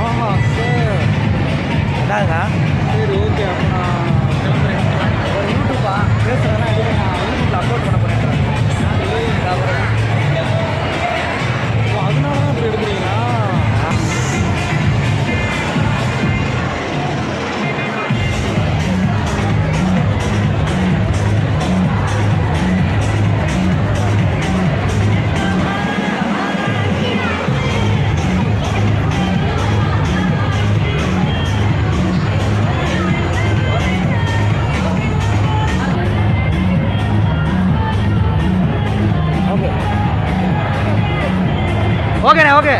ஆஹா sir என்னங்க? சரி okay, அப்போ நான் கிளம்புறேன். ஒரு யூடியூப்பா பேசுகிறேன்னா எதுவும் நான் யூடியூப்பில் அப்லோட் பண்ண போகிறேன். அதனால தான் இப்படி எடுக்கிறீங்களா? ஓகேண்ணே, ஓகே.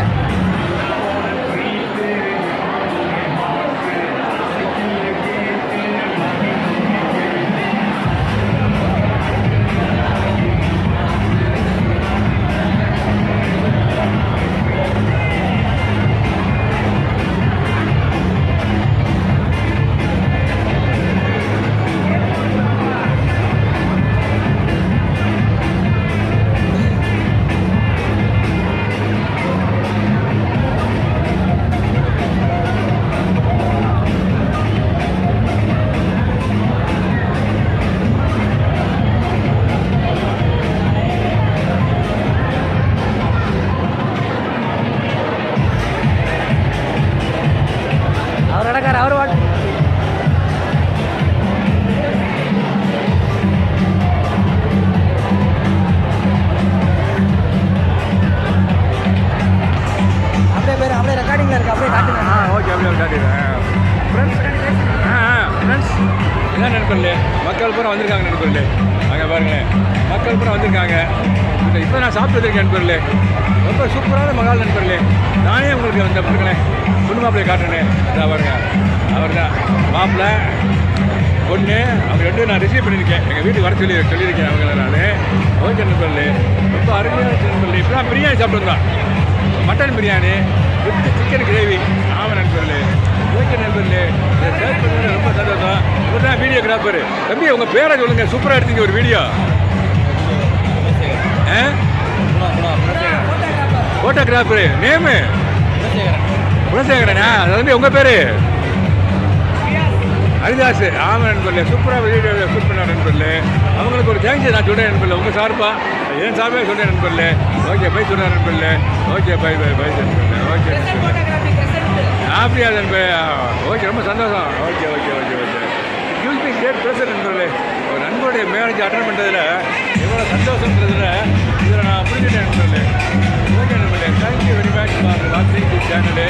அவர் நடக்கார், அவர் வாட் அப்படியே பேர் அப்படியே ரெக்கார்டிங்கில் இருக்குது, அப்படியே காட்டுங்க. ஓகே, அப்படியே காட்டிடுறேன். ஃப்ரெண்ட்ஸ் என்ன நண்பர்களே, மக்கள் பூரா வந்திருக்காங்க நண்பர்களே. அங்கே பாருங்களேன், மக்கள் பூரா வந்திருக்காங்க. இப்போ நான் சாப்பிட்டு வந்திருக்கேன் நண்பர்களே. ரொம்ப சூப்பரான மகால் நண்பர்களே. நானே உங்களுக்கு அந்த பாருங்களேன் பொண்ணு மாப்பிள்ளையை காட்டுறேன். இதாக பாருங்க, அவர் தான் மாப்பிள்ளை பொண்ணு. அவங்க ரெண்டும் நான் ரிசீவ் பண்ணியிருக்கேன். எங்கள் வீட்டுக்கு வர சொல்லியிருக்கேன் அவங்கள நான். ஓகே நண்பர்களே, ரொம்ப அருமையான நண்பர்களே. இப்போ தான் பிரியாணி சாப்பிட்டு வந்தான், mutton biryani with chicken gravy. ஆமாம் நண்பர்களே, ஓகே நண்பர்களே, இதை ஷேர் பண்ணுறது ரொம்ப சந்தோஷம். இவர் தான் வீடியோகிராஃபர். தம்பி உங்கள் பேரை சொல்லுங்கள், சூப்பராக எடுத்தீங்க ஒரு வீடியோ. Photographer name குலசேகரனா? அது வந்து உங்கள் பேர் ஹரிதாஸ். ஆமாம் நண்பர்களே, சூப்பராக வீடியோ ஷூட் பண்ண நண்பர்களே. அவங்களுக்கு ஒரு தேங்க்ஸ் நான் சொல்கிறேன் நண்பர்களே, உங்கள் சார்பா என் சார்பாக சொல்கிறேன் நண்பர்களே. ஓகே, பை சொல்கிறேன் நண்பர்களே. ஓகே, பை பை பை நண்பர்களே. ஓகே அப்படியா நண்பர்? ஓகே, ரொம்ப சந்தோஷம். Okay okay okay okay. Use me great pleasure நண்பர்களே. ஒரு நண்பருடைய மேரேஜ் அட்டன் பண்ணுறதுல எவ்வளோ சந்தோஷன்றதுல இதில் நான் புரிஞ்சுட்டேன் நண்பர்களே. ஓகே நண்பர்களே, தேங்க்யூ வெரி மச் ஃபார் வாட்சிங் திஸ் சேனலு.